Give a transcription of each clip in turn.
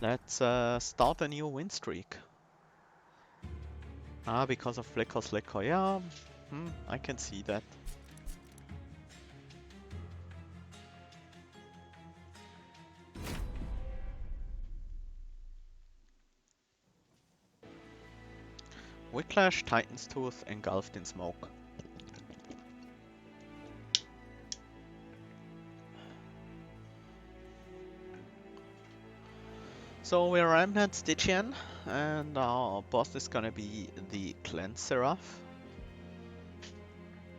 Let's start a new win streak. Ah, because of Flicker Slicker. Yeah, I can see that. Whiplash, Titan's Tooth, engulfed in smoke. So we're Remnant Stygian, and our boss is gonna be the Cleanse Seraph,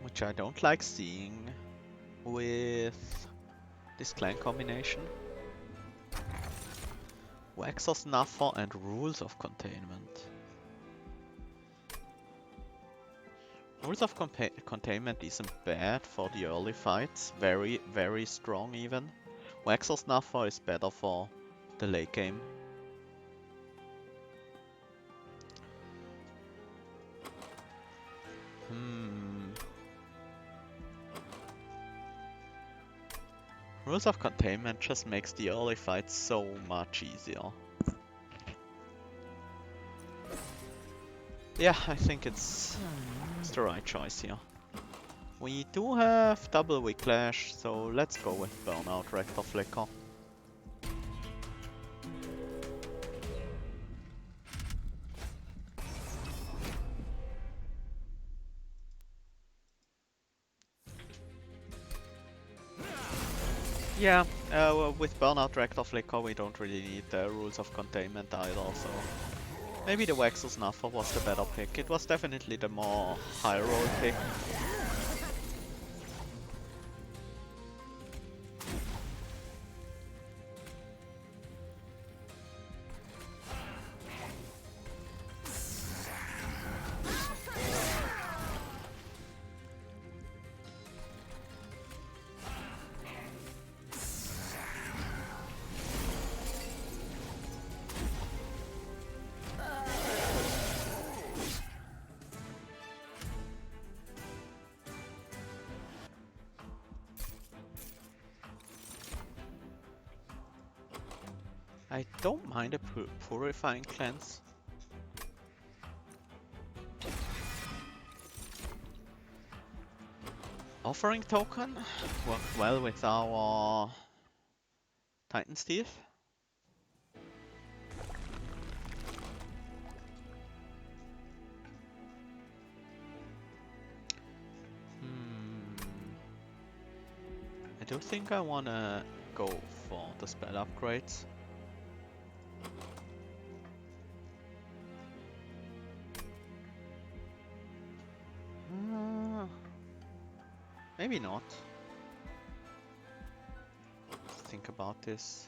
which I don't like seeing with this clan combination. Waxer Snuffer and Rules of Containment. Rules of Containment isn't bad for the early fights, very strong even. Waxer Snuffer is better for the late game. Rules of Containment just makes the early fights so much easier. Yeah, I think it's the right choice here. We do have double Whiplash, so let's go with Burnout Rector Flicker. Yeah, with Burnout Rector Flicker we don't really need the Rules of Containment either, so maybe the Waxer Snuffer was the better pick. It was definitely the more high roll pick. I don't mind a Purifying Cleanse. Offering Token worked well with our Titan's Teeth. I do think I wanna go for the spell upgrades. Maybe not. Let's think about this.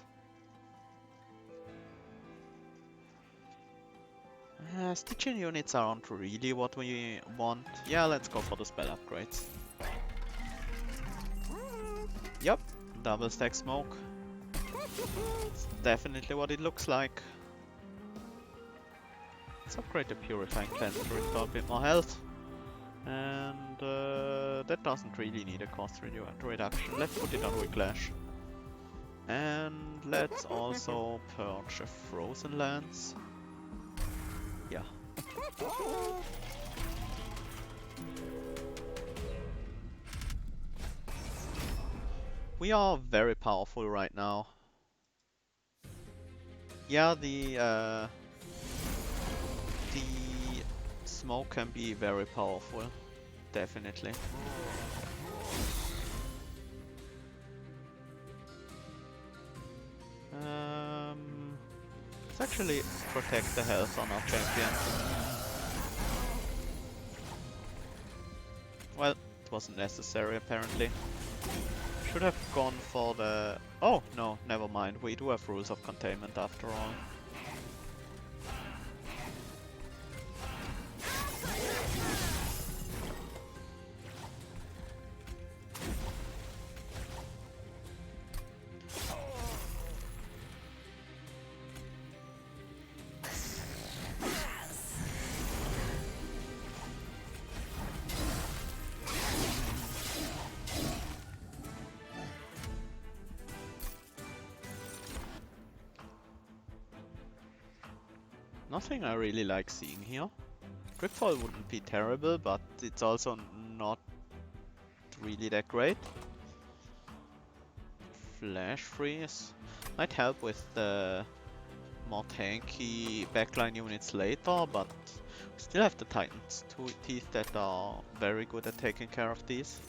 Stygian units aren't really what we want. Yeah, let's go for the spell upgrades. Yep, double stack smoke. It's definitely what it looks like. Let's upgrade the Purifying Cleanse to restore a bit more health. And that doesn't really need a cost reduction. Let's put it on Whiplash. And let's also purge a Frozen Lance. Yeah. We are very powerful right now. Yeah, the smoke can be very powerful, definitely. Let's actually protect the health on our champion. Well, it wasn't necessary apparently. Should have gone for the... Oh, no, never mind. We do have Rules of Containment after all. Nothing I really like seeing here. Dripfall wouldn't be terrible, but it's also not really that great. Flash freeze might help with the more tanky backline units later, but we still have the Titans teeth that are very good at taking care of these.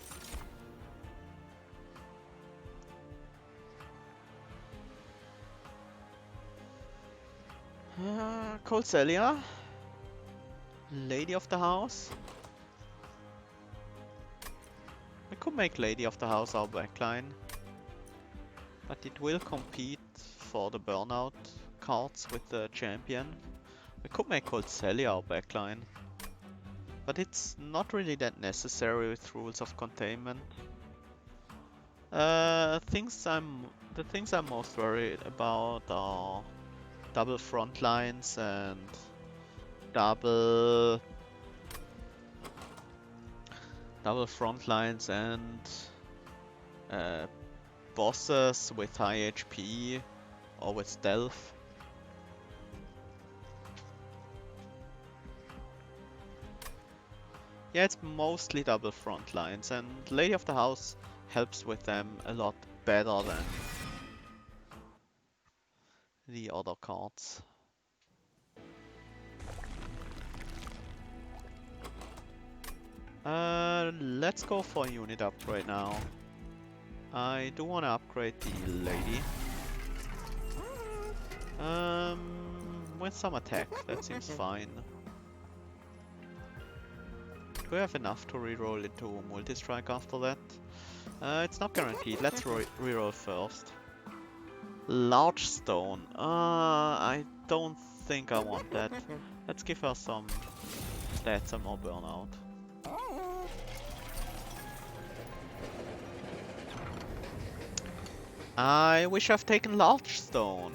Colcelia, Lady of the House. We could make Lady of the House our backline, but it will compete for the burnout cards with the champion. We could make Colcelia our backline, but it's not really that necessary with rules of containment. The things I'm most worried about are double front lines and double front lines and bosses with high HP or with stealth. Yeah, it's mostly double front lines, and Lady of the House helps with them a lot better than the other cards. Let's go for a unit upgrade now. I do want to upgrade the lady. With some attack, that seems fine. Do we have enough to reroll into multi-strike after that? It's not guaranteed. Let's reroll first. Large stone. I don't think I want that. Let's give her some stats and more burnout. I wish I've taken large stone.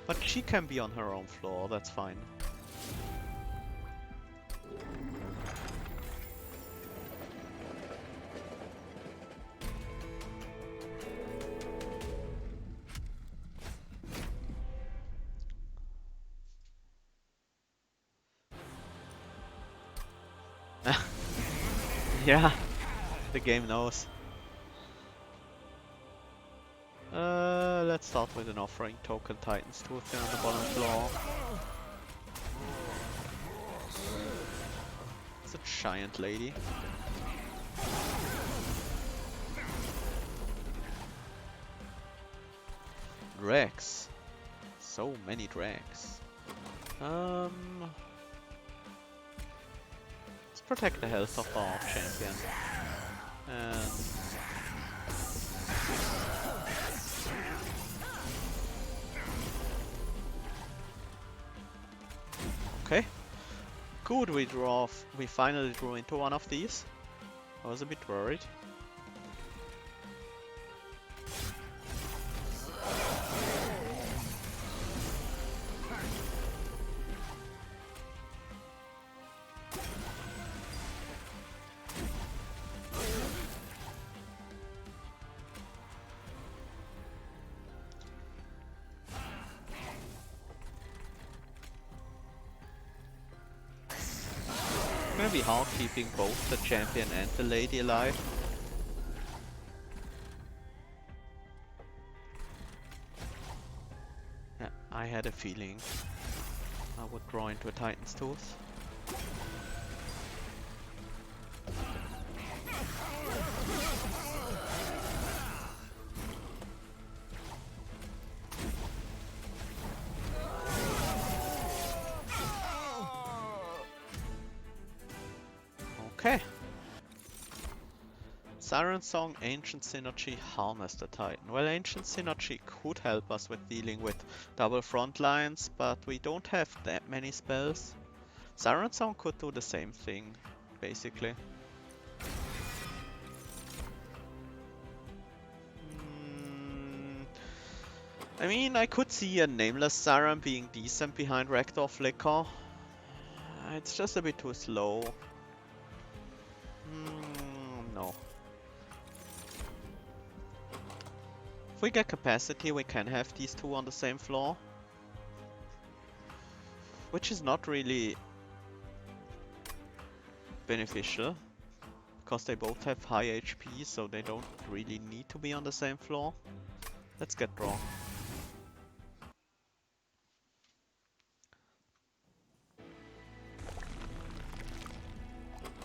But she can be on her own floor, that's fine. Yeah, the game knows. Let's start with an offering token Titan's Tooth on the bottom floor. It's a giant lady. Drags. So many drags. Let's protect the health of our champion. And okay. Good, we finally drew into one of these. I was a bit worried. It's gonna be hard keeping both the champion and the lady alive. Yeah, I had a feeling I would draw into a Titan's Tooth. Okay. Siren Song, Ancient Synergy, Harness the Titan. Well, Ancient Synergy could help us with dealing with double front lines, but we don't have that many spells. Siren Song could do the same thing, basically. I mean, I could see a Nameless Siren being decent behind Rector Flicker. It's just a bit too slow. No. If we get capacity, we can have these two on the same floor. Which is not really beneficial, because they both have high HP, so they don't really need to be on the same floor. Let's get draw.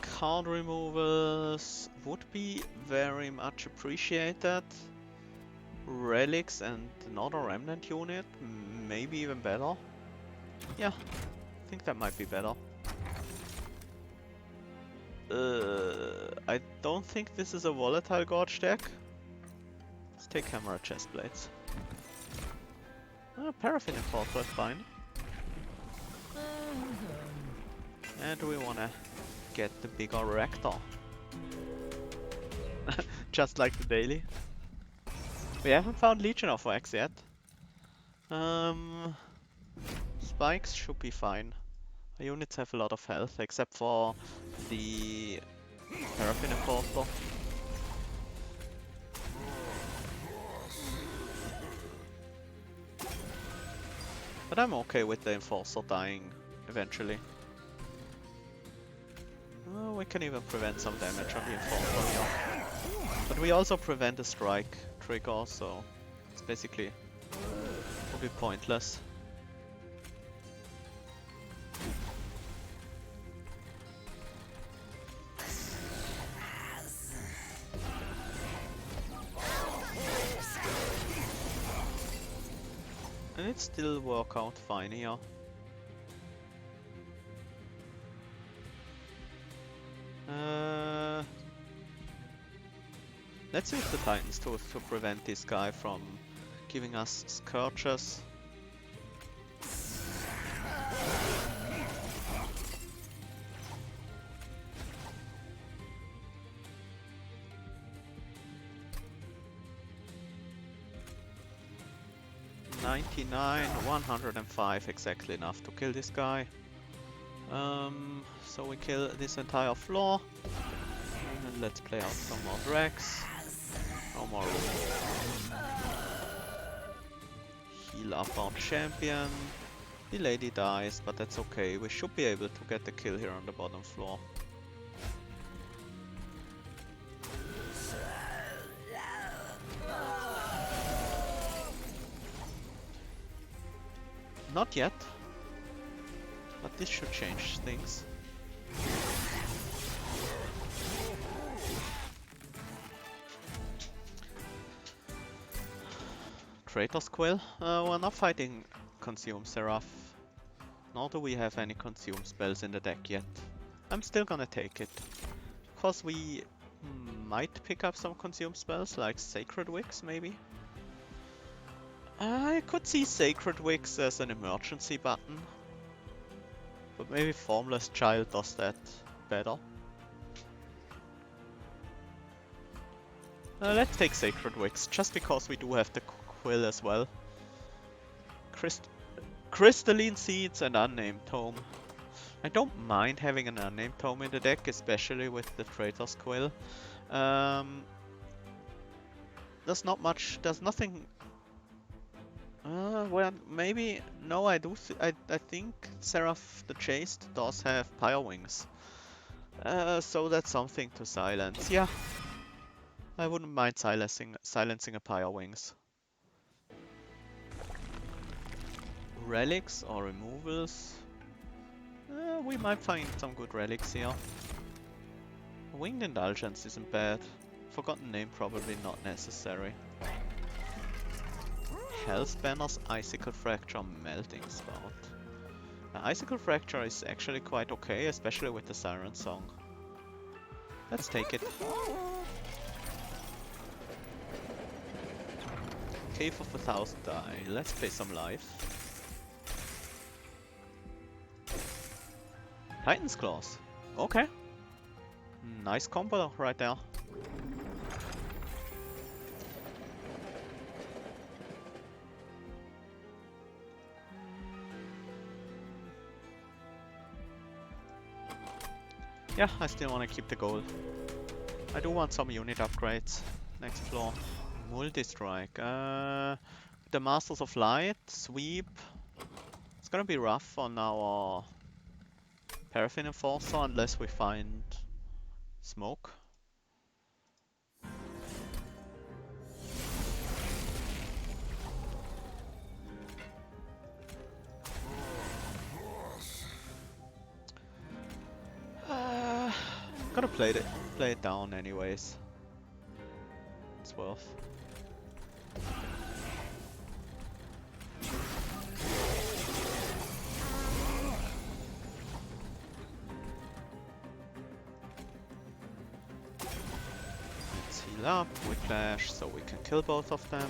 Card removals would be very much appreciated. Relics and another Remnant unit, maybe even better. Yeah, I think that might be better. I don't think this is a volatile gorge deck. Let's take camera chest plates. Paraffin Enforcer is fine. And we wanna get the bigger reactor. Just like the daily. We haven't found Legion of Wax yet. Spikes should be fine. Our units have a lot of health, except for the Paraffin Enforcer. But I'm okay with the Enforcer dying eventually. We can even prevent some damage on the Enforcer here. But we also prevent a strike trigger, so it's basically will be pointless. And it still work out fine here. Let's use the Titan's Tooth to prevent this guy from giving us Scourges. $99, 105, exactly enough to kill this guy. So we kill this entire floor. And let's play out some more Drax. No more room. Heal up our champion. The lady dies, but that's okay. We should be able to get the kill here on the bottom floor. Not yet, but this should change things. Traitor's Quill? We're not fighting Consume Seraph. Nor do we have any Consume spells in the deck yet. I'm still gonna take it. Because we might pick up some Consume spells, like Sacred Wicks maybe? I could see Sacred Wicks as an emergency button. But maybe Formless Child does that better. Let's take Sacred Wicks, just because we do have the Quill as well. Crystalline Seeds and Unnamed Tome. I don't mind having an Unnamed Tome in the deck, especially with the Traitor's Quill. There's not much, there's nothing... well, maybe... No, I think Seraph the Chaste does have Pyre Wings. So that's something to silence. Yeah. I wouldn't mind silencing a Pyre Wings. Relics or removals? We might find some good relics here. Winged Indulgence isn't bad. Forgotten Name probably not necessary. Health Banners, Icicle Fracture, Melting Spout. Icicle Fracture is actually quite okay, especially with the Siren Song. Let's take it. Cave of 1,000 die. Let's play some life. Titan's Claws. Okay. Nice combo right there. Yeah, I still want to keep the gold. I do want some unit upgrades next floor. Multi-strike. The Masters of Light, sweep. It's gonna be rough on our Paraffin Enforcer unless we find smoke. Gotta play it down anyways. It's worth. Let's heal up, Whiplash, so we can kill both of them.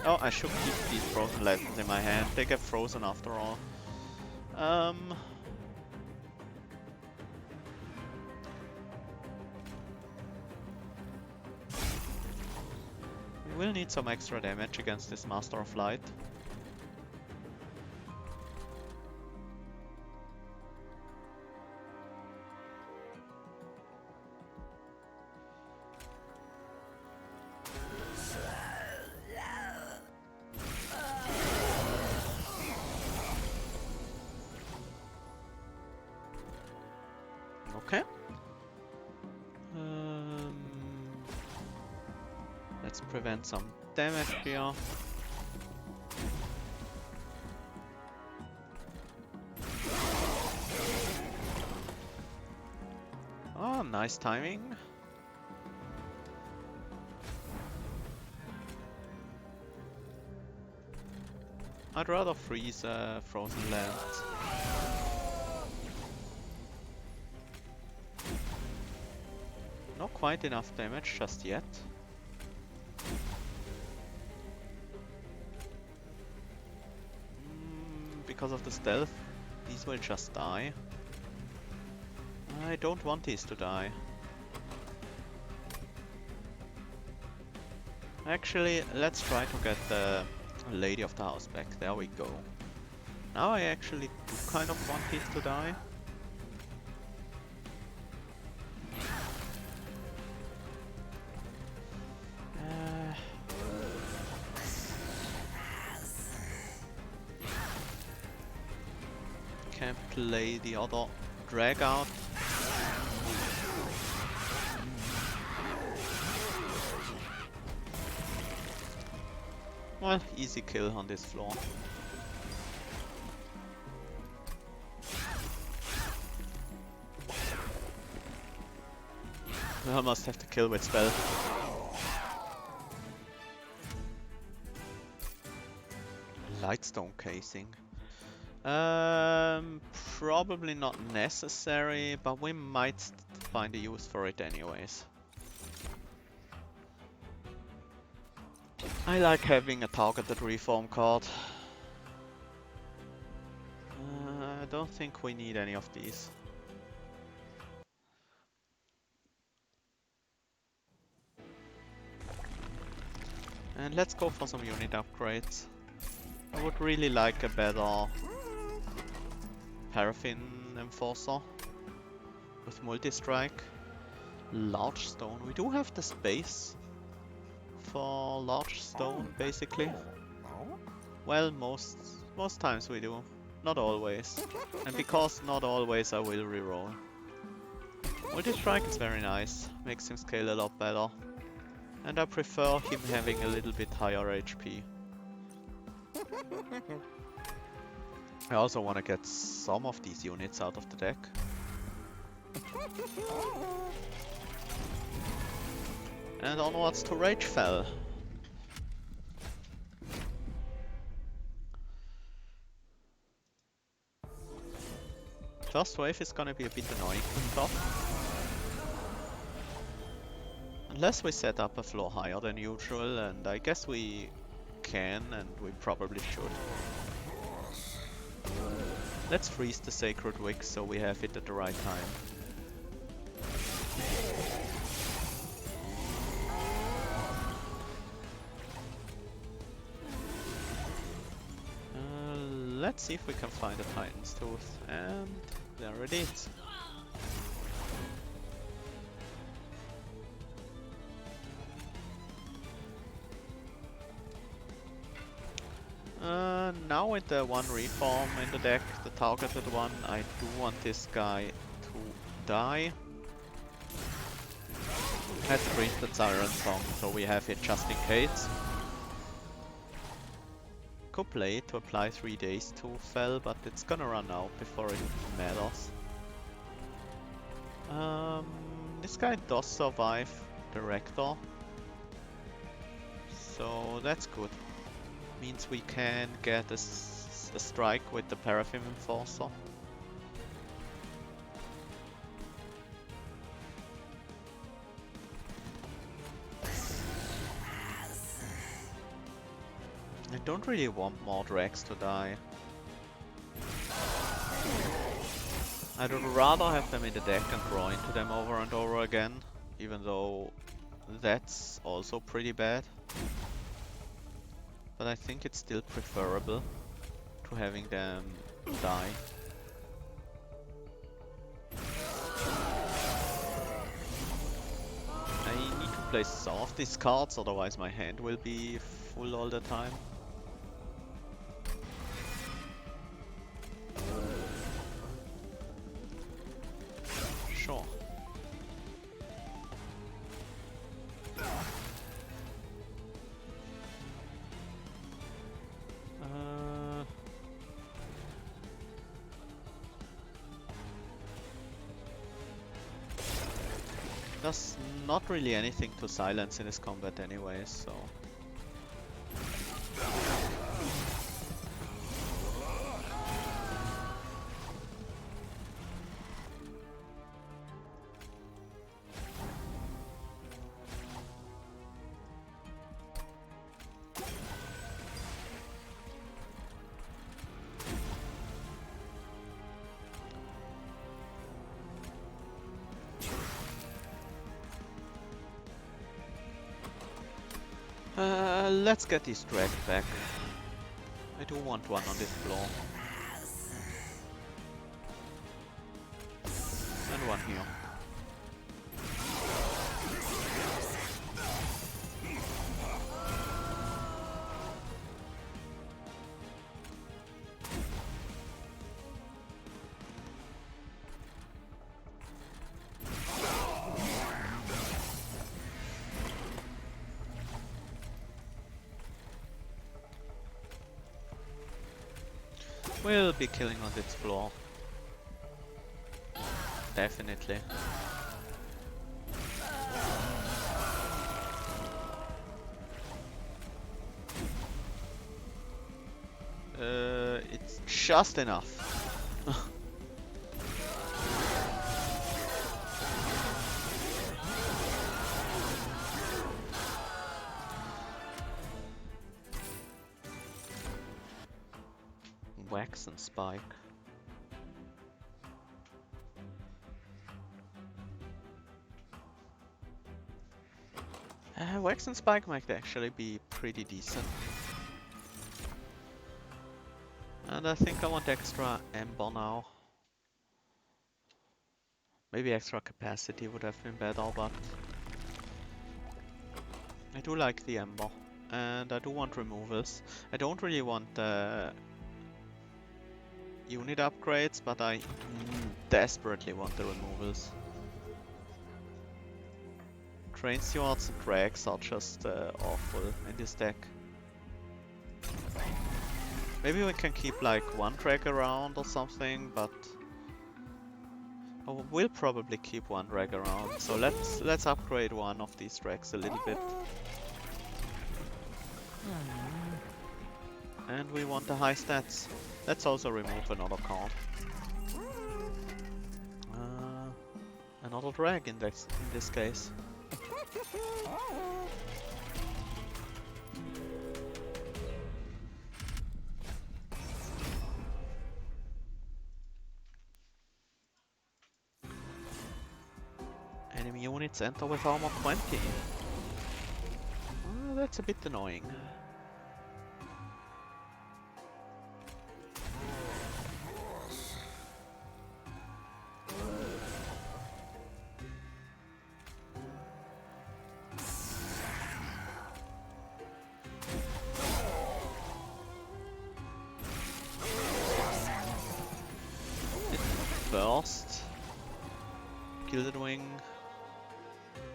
Oh, I should keep these frozen lanterns in my hand. They get frozen after all. We will need some extra damage against this Master of Light. Okay. Let's prevent some damage here. Oh, nice timing. I'd rather freeze frozen land. Not quite enough damage just yet. Because of the stealth, these will just die. I don't want these to die. Actually, let's try to get the Lady of the House back. There we go. Now I actually do kind of want these to die. Can play the other drag out. Well, easy kill on this floor. I must have to kill with spell. Lightstone casing. Probably not necessary, but we might find a use for it anyways. I like having a targeted reform card. I don't think we need any of these. And let's go for some unit upgrades. I would really like a better Paraffin Enforcer with multi-strike. Large stone. We do have the space for large stone, basically. Well, most times we do. Not always. And because not always, I will reroll. Multi-strike is very nice. Makes him scale a lot better. And I prefer him having a little bit higher HP. I also want to get some of these units out of the deck. And onwards to Ragefell. First wave is gonna be a bit annoying to top. Unless we set up a floor higher than usual, and I guess we can, and we probably should. Let's freeze the Sacred Wick so we have it at the right time. let's see if we can find a Titan's Tooth. And there it is. Now with the one reform in the deck, the targeted one, I do want this guy to die. Let's print the Siren Song so we have it just in case. Could play it to apply 3 days to Fel, but it's gonna run out before it matters. This guy does survive the Rector, so that's good. Means we can get a strike with the Paraffin Enforcer. I don't really want more Drags to die. I'd rather have them in the deck and draw into them over and over again, even though that's also pretty bad. But I think it's still preferable to having them die. I need to play some of these cards, otherwise my hand will be full all the time. Sure. There's not really anything to silence in this combat anyway, so... let's get these dragged back. I do want one on this floor. And one here. We'll be killing on this floor. Definitely. It's just enough. Wax and Spike. Wax and Spike might actually be pretty decent. And I think I want extra Ember now. Maybe extra capacity would have been better, but... I do like the Ember. And I do want removals. I don't really want unit upgrades, but I desperately want the removals. Train Stewards and Drags are just awful in this deck. Maybe we can keep like one drag around or something, but we'll probably keep one drag around. So let's upgrade one of these drags a little bit. And we want the high stats. Let's also remove another card. Another drag in this case. Enemy units enter with armor 20. That's a bit annoying. first. Gilded Wing.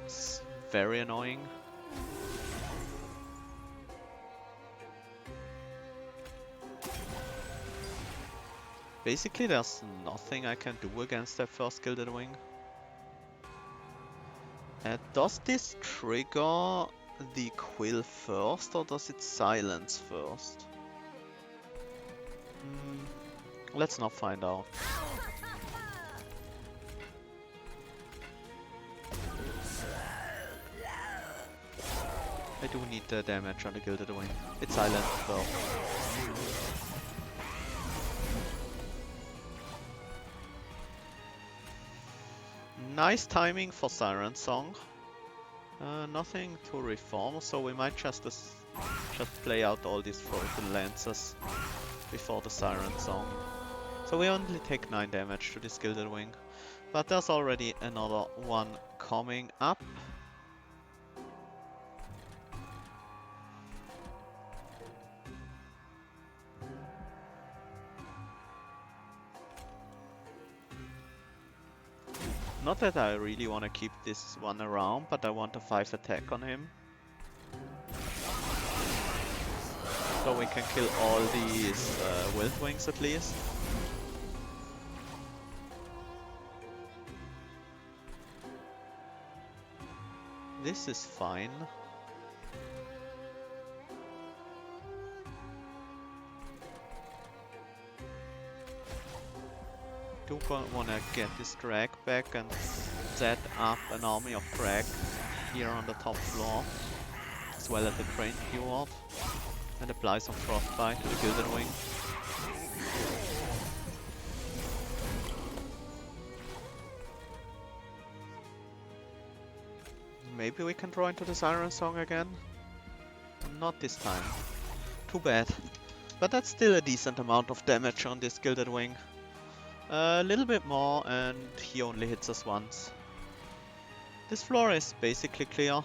It's very annoying. Basically, there's nothing I can do against that first Gilded Wing. Does this trigger the quill first, or does it silence first? Let's not find out. I do need the damage on the Gilded Wing. It's silenced though. Nice timing for Siren Song. Nothing to reform, so we might just play out all these frozen lances before the Siren Song. So we only take 9 damage to this Gilded Wing. But there's already another one coming up. Not that I really want to keep this one around, but I want a 5 attack on him. So we can kill all these Wild Wings at least. This is fine. Do want to get this drag back and set up an army of drag here on the top floor, as well as the train fjord, and apply some frostbite to the Gilded Wing. Maybe we can draw into the Siren Song again? Not this time. Too bad. But that's still a decent amount of damage on this Gilded Wing. A little bit more and he only hits us once. This floor is basically clear.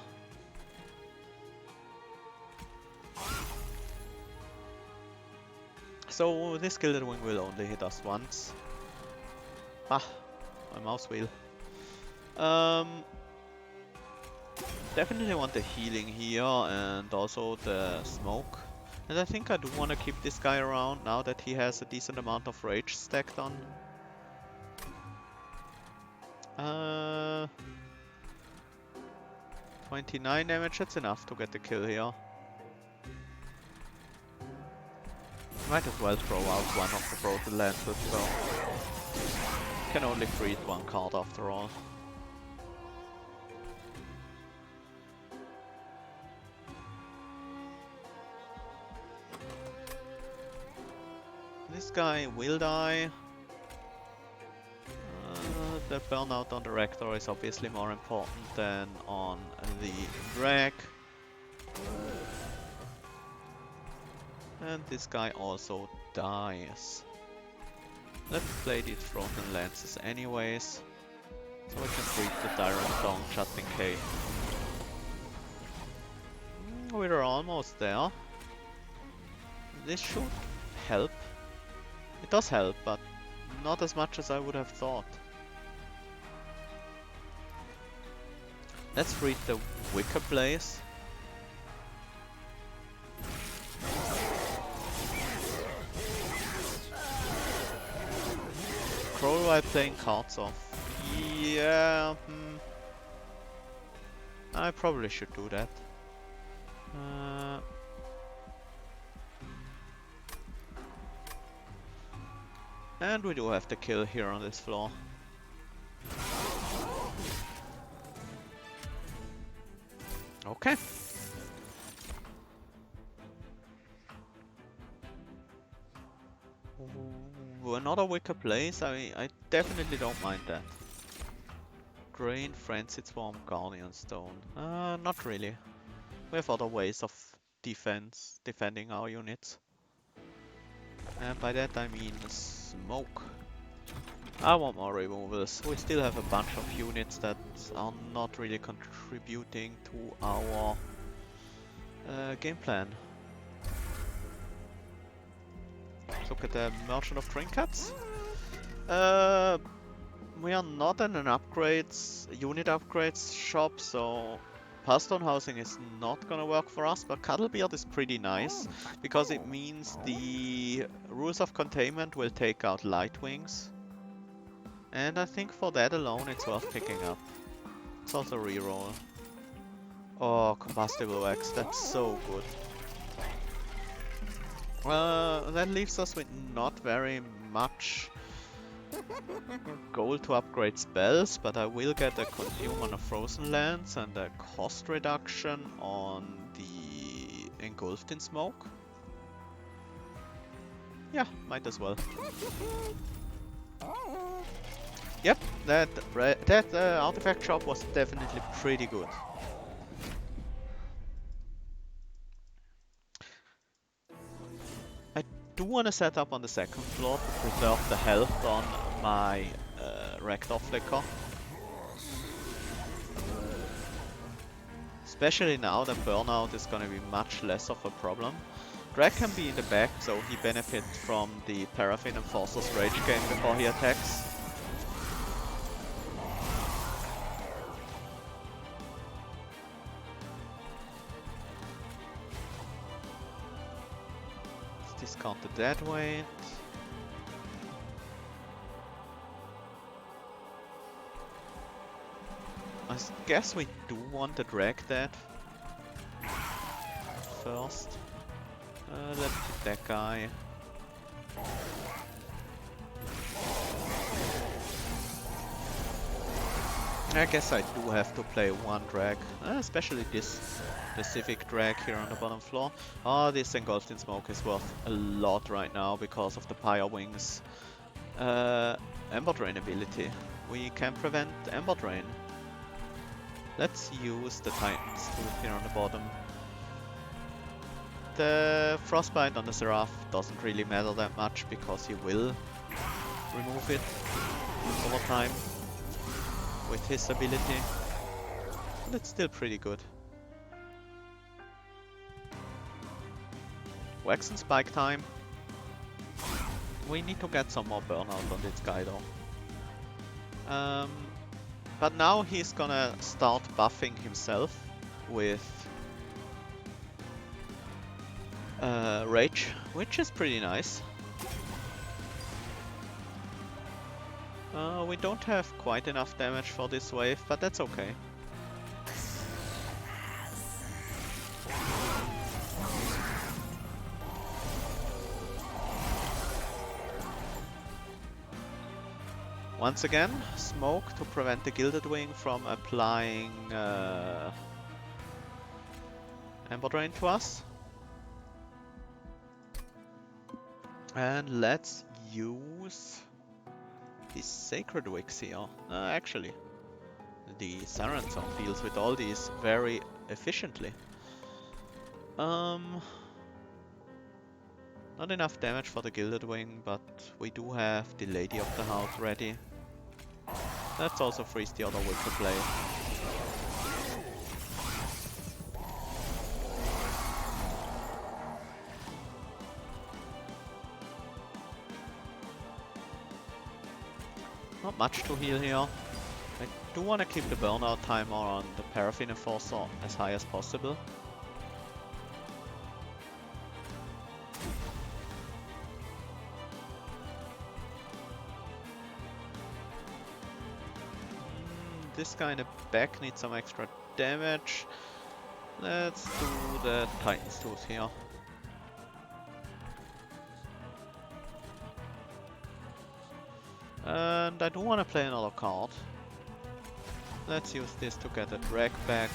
So this Gilded Wing will only hit us once. Ah, my mouse wheel. Definitely want the healing here and also the smoke. And I think I do want to keep this guy around now that he has a decent amount of rage stacked on. 29 damage, that's enough to get the kill here. Might as well throw out one of the frozen lances, so can only freeze one card after all. This guy will die. The burnout on the Rector is obviously more important than on the drag. And this guy also dies. Let's play these frozen lances anyways, so we can treat the Siren Song just in case. We're almost there. This should help. It does help, but not as much as I would have thought. Let's read the Wicker Blaze. Scroll while playing cards off. Yeah, I probably should do that. And we do have the kill here on this floor. Okay. Another Wicker Blaze, I definitely don't mind that. Drain, Frenzied Swarm, Guardian Stone. Not really. We have other ways of defending our units. And by that I mean smoke. I want more removals. We still have a bunch of units that are not really contributing to our game plan. Let's look at the Merchant of Trinkets. We are not in an unit upgrades shop, so Pilestone housing is not gonna work for us, but Cuddlebeard is pretty nice, because it means the rules of containment will take out light wings. And I think for that alone it's worth picking up. It's also reroll. Oh, combustible wax, that's so good. That leaves us with not very much gold to upgrade spells, but I will get a consume on a frozen lands and a cost reduction on the engulfed in smoke. Yeah, might as well. Yep, that artifact shop was definitely pretty good. I do want to set up on the second floor to preserve the health on my Rector Flicker. Especially now that burnout is gonna be much less of a problem. Drag can be in the back, so he benefits from the Paraffin Enforcer's Rage game before he attacks. Let's discount the dead weight. I guess we do want to drag that first. Let's hit that guy. I guess I do have to play one drag, especially this specific drag here on the bottom floor. Oh, this engulfed in smoke is worth a lot right now because of the Pyre Wings Ember Drain ability. We can prevent Ember Drain. Let's use the Titan's Tooth here on the bottom. The Frostbite on the Seraph doesn't really matter that much because he will remove it over time with his ability. But it's still pretty good. Wax and Spike time. We need to get some more burnout on this guy though. But now he's gonna start buffing himself with Rage, which is pretty nice. We don't have quite enough damage for this wave, but that's okay. Once again, smoke to prevent the Gilded Wing from applying Ember Drain to us. And let's use the Sacred Wicks here. Actually, the Siren Zone deals with all these very efficiently. Not enough damage for the Gilded Wing, but we do have the Lady of the House ready. Let's also freeze the other Witcher Blade. Not much to heal here. I do want to keep the burnout timer on the Paraffin Enforcer as high as possible. This guy in the back needs some extra damage. Let's do the Titan's Tooth here. And I do want to play another card. Let's use this to get a drag back.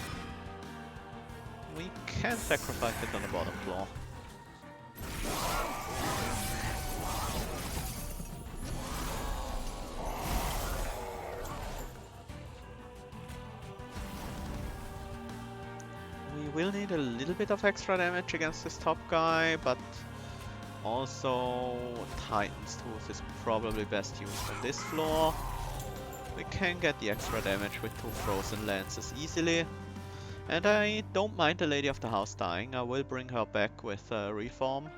We can sacrifice it on the bottom floor. We will need a little bit of extra damage against this top guy, but also Titan's Tooth is probably best used on this floor. We can get the extra damage with 2 Frozen Lances easily. And I don't mind the Lady of the House dying. I will bring her back with Reform.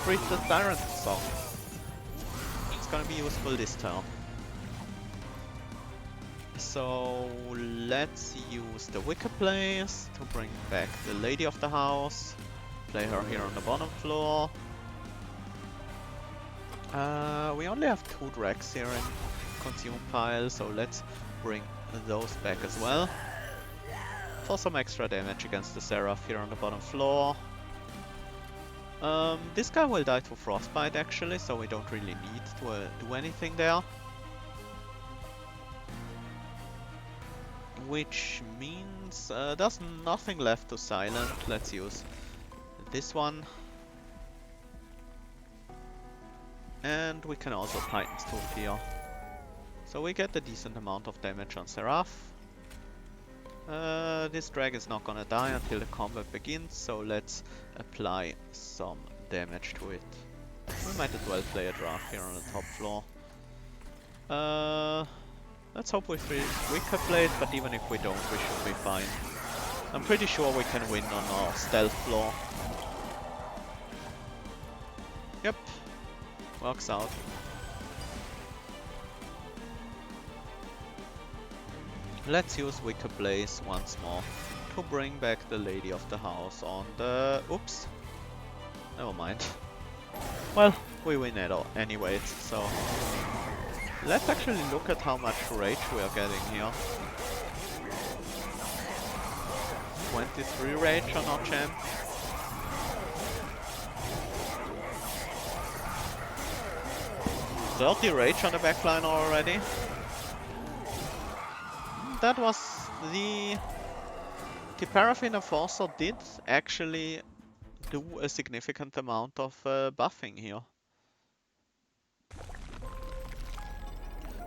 read the Tyrant song. It's gonna be useful this turn. So let's use the Wicker Place to bring back the Lady of the House. Play her here on the bottom floor. We only have 2 Dregs here in Consume pile, so let's bring those back as well. For some extra damage against the Seraph here on the bottom floor. This guy will die to Frostbite actually, so we don't really need to do anything there. Which means there's nothing left to silent. Let's use this one. And we can also Titan's Tooth here. So we get a decent amount of damage on Seraph. This drag is not gonna die until the combat begins, so let's apply some damage to it. We might as well play a draft here on the top floor. Let's hope we Wicker Blade, but even if we don't, we should be fine. I'm pretty sure we can win on our stealth floor. Yep, works out. Let's use Wicker Blaze once more to bring back the Lady of the House on the... Oops. Never mind. Well, we win it all anyways, so... Let's actually look at how much rage we are getting here. 23 rage on our champ. $30 rage on the backline already. That was the Paraffin Enforcer did actually do a significant amount of buffing here.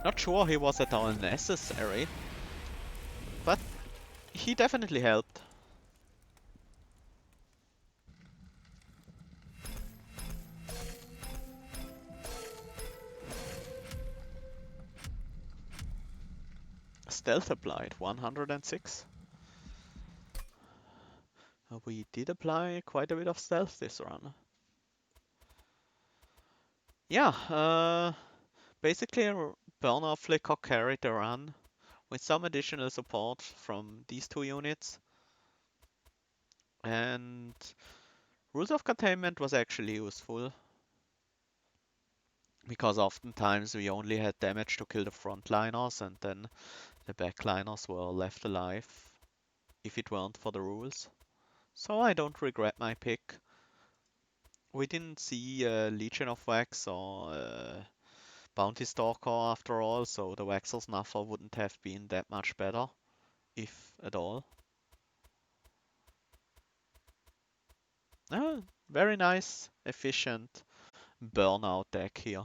Not sure he was at all necessary, but he definitely helped. Stealth applied, 106. We did apply quite a bit of stealth this run. Yeah, basically Burner Flicker carried the run with some additional support from these 2 units. And Rules of Containment was actually useful, because oftentimes we only had damage to kill the frontliners and then the backliners were left alive if it weren't for the rules. So I don't regret my pick. We didn't see Legion of Wax or Bounty Stalker after all, so the Waxer's Snuffer wouldn't have been that much better, if at all. Very nice, efficient burnout deck here.